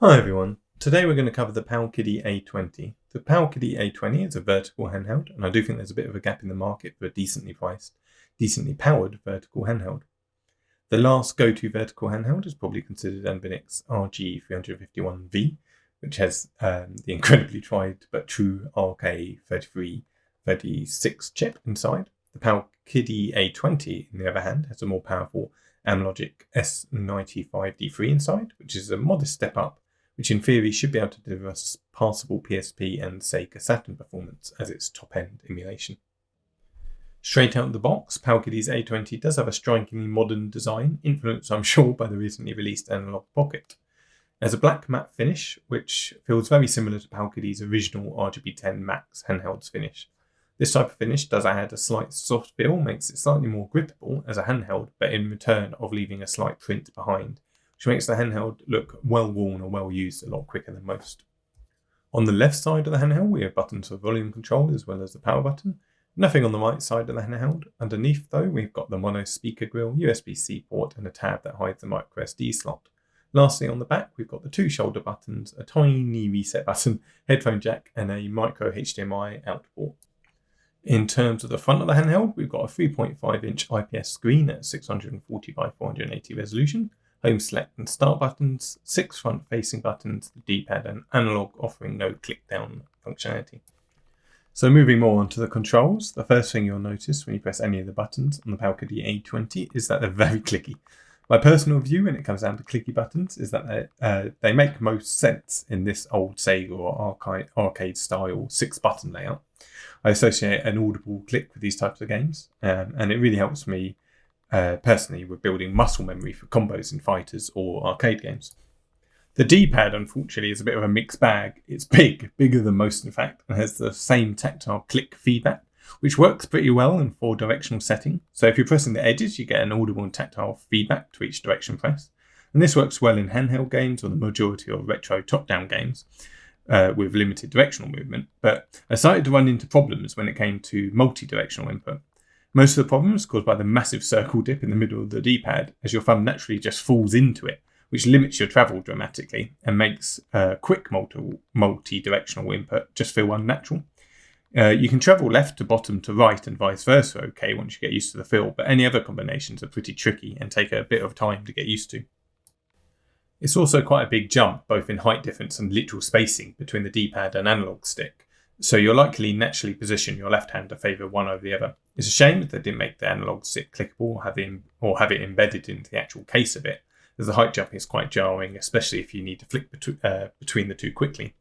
Hi everyone, today we're going to cover the Powkiddy A20. The Powkiddy A20 is a vertical handheld, and I do think there's a bit of a gap in the market for a decently priced, decently powered vertical handheld. The last go-to vertical handheld is probably considered Anbinix RG351V, which has the incredibly tried but true RK3336 chip inside. The Powkiddy A20, on the other hand, has a more powerful Analogue S95D3 inside, which is a modest step up, which in theory should be able to deliver passable PSP and Sega Saturn performance as its top-end emulation. Straight out of the box, Powkiddy's A20 does have a strikingly modern design, influenced I'm sure by the recently released Analogue Pocket. It has a black matte finish, which feels very similar to Powkiddy's original RGB10 Max handheld's finish. This type of finish does add a slight soft feel, makes it slightly more grippable as a handheld, but in return of leaving a slight print behind, which makes the handheld look well worn or well used a lot quicker than most. On the left side of the handheld we have buttons for volume control as well as the power button. Nothing on the right side of the handheld. Underneath though we've got the mono speaker grill, USB-C port and a tab that hides the micro SD slot. Lastly on the back we've got the two shoulder buttons, a tiny reset button, headphone jack and a micro HDMI out port. In terms of the front of the handheld we've got a 3.5 inch IPS screen at 640 by 480 resolution, home select and start buttons, 6 front facing buttons, the D-pad and analog offering no click down functionality. So moving more on to the controls, the first thing you'll notice when you press any of the buttons on the Powkiddy A20 is that they're very clicky. My personal view when it comes down to clicky buttons is that they make most sense in this old Sega or arcade style 6-button layout. I associate an audible click with these types of games, and it really helps me personally with building muscle memory for combos in fighters or arcade games. The D-pad, unfortunately, is a bit of a mixed bag. It's bigger than most in fact, and has the same tactile click feedback, which works pretty well in 4-directional setting. So if you're pressing the edges, you get an audible and tactile feedback to each direction press. And this works well in handheld games or the majority of retro top-down games with limited directional movement. But I started to run into problems when it came to multi-directional input. Most of the problems caused by the massive circle dip in the middle of the D-pad, as your thumb naturally just falls into it, which limits your travel dramatically and makes quick multi-directional input just feel unnatural. You can travel left to bottom to right and vice versa okay once you get used to the feel, but any other combinations are pretty tricky and take a bit of time to get used to. It's also quite a big jump, both in height difference and literal spacing between the D-pad and analog stick, so you'll likely naturally position your left hand to favour one over the other. It's a shame that they didn't make the analog stick clickable or have it embedded into the actual case of it, as the height jump is quite jarring, especially if you need to flick between the two quickly.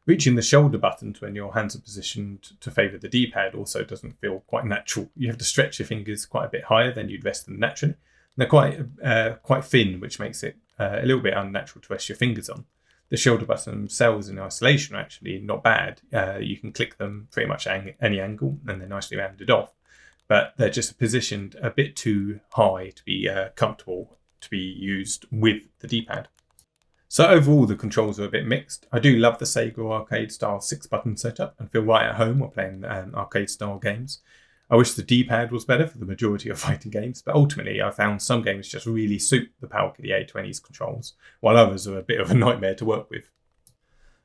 Reaching the shoulder buttons when your hands are positioned to favour the D-pad also doesn't feel quite natural. You have to stretch your fingers quite a bit higher than you'd rest them naturally. They're quite thin, which makes it a little bit unnatural to rest your fingers on. The shoulder button themselves in isolation are actually not bad. You can click them pretty much any angle and they're nicely rounded off. But they're just positioned a bit too high to be comfortable to be used with the D-pad. So overall the controls are a bit mixed. I do love the Sega arcade style 6-button setup and feel right at home while playing arcade style games. I wish the D-pad was better for the majority of fighting games, but ultimately I found some games just really suit the Powkiddy A20's controls, while others are a bit of a nightmare to work with.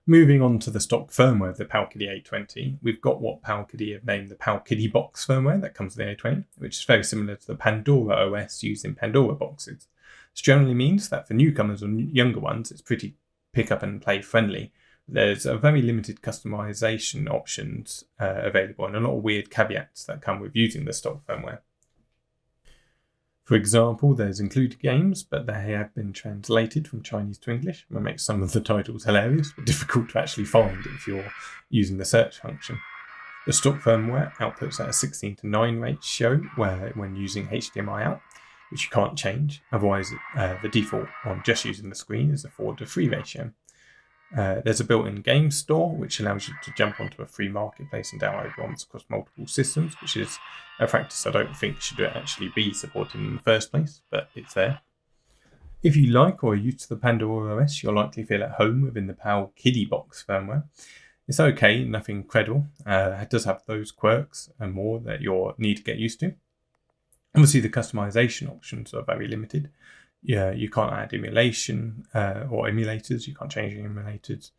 Moving on to the stock firmware of the Powkiddy A20, we've got what Powkiddy have named the Powkiddy box firmware that comes with the A20, which is very similar to the Pandora OS used in Pandora boxes. This generally means that for newcomers or younger ones, it's pretty pick up and play friendly. There's a very limited customization options available and a lot of weird caveats that come with using the stock firmware. For example, there's included games, but they have been translated from Chinese to English, which makes some of the titles hilarious, but difficult to actually find if you're using the search function. The stock firmware outputs at a 16:9 ratio when using HDMI out, which you can't change. Otherwise, the default on just using the screen is a 4:3 ratio. There's a built-in game store, which allows you to jump onto a free marketplace and download ROMs across multiple systems, which is a practice I don't think should actually be supported in the first place, but it's there. If you like or are used to the Pandora OS, you'll likely feel at home within the Powkiddy box firmware. It's okay, nothing incredible. It does have those quirks and more that you'll need to get used to. Obviously, the customization options are very limited. You can't add emulation or emulators. You can't change your emulators.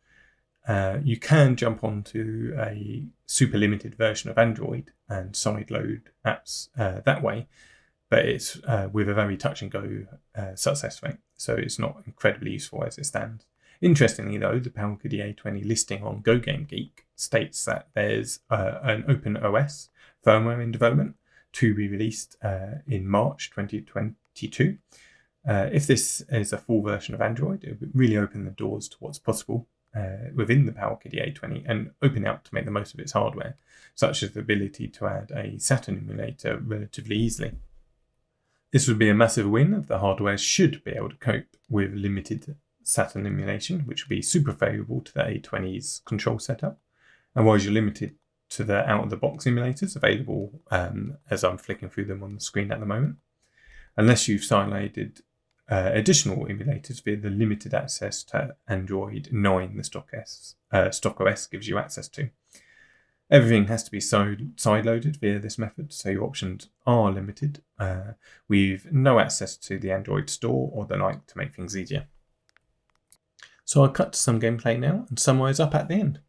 You can jump onto a super limited version of Android and sideload apps that way, but it's with a very touch and go success rate, so it's not incredibly useful as it stands. Interestingly, though, the Powkiddy A20 listing on GoGameGeek states that there's an open OS firmware in development to be released in March 2022. If this is a full version of Android, it would really open the doors to what's possible within the Powkiddy A20 and open out to make the most of its hardware, such as the ability to add a Saturn emulator relatively easily. This would be a massive win, as the hardware should be able to cope with limited Saturn emulation, which would be super favourable to the A20's control setup. And while you're limited to the out-of-the-box emulators available, as I'm flicking through them on the screen at the moment, unless you've sideloaded additional emulators via the limited access to Android 9 the stock OS gives you access to. Everything has to be sideloaded via this method, so your options are limited, with no access to the Android store or the like to make things easier. So I'll cut to some gameplay now and summarise up at the end.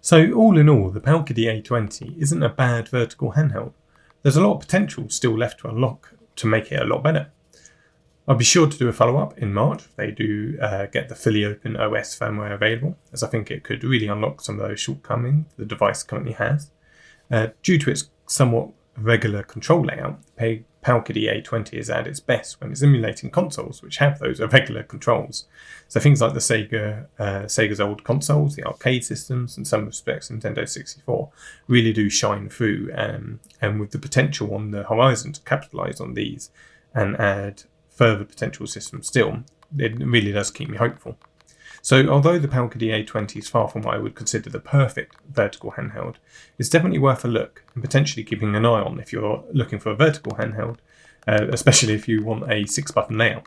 So all in all, the Powkiddy A20 isn't a bad vertical handheld. There's a lot of potential still left to unlock to make it a lot better. I'll be sure to do a follow-up in March if they do get the fully open OS firmware available, as I think it could really unlock some of those shortcomings the device currently has. Due to its somewhat regular control layout, the Powkiddy A20 is at its best when it's emulating consoles which have those irregular controls. So things like the Sega's old consoles, the arcade systems, and some respects Nintendo 64 really do shine through, and with the potential on the horizon to capitalise on these and add further potential systems still, it really does keep me hopeful. So although the Powkiddy A20 is far from what I would consider the perfect vertical handheld, it's definitely worth a look and potentially keeping an eye on if you're looking for a vertical handheld, especially if you want a 6-button layout.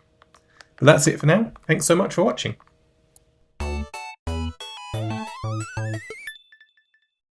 But that's it for now. Thanks so much for watching.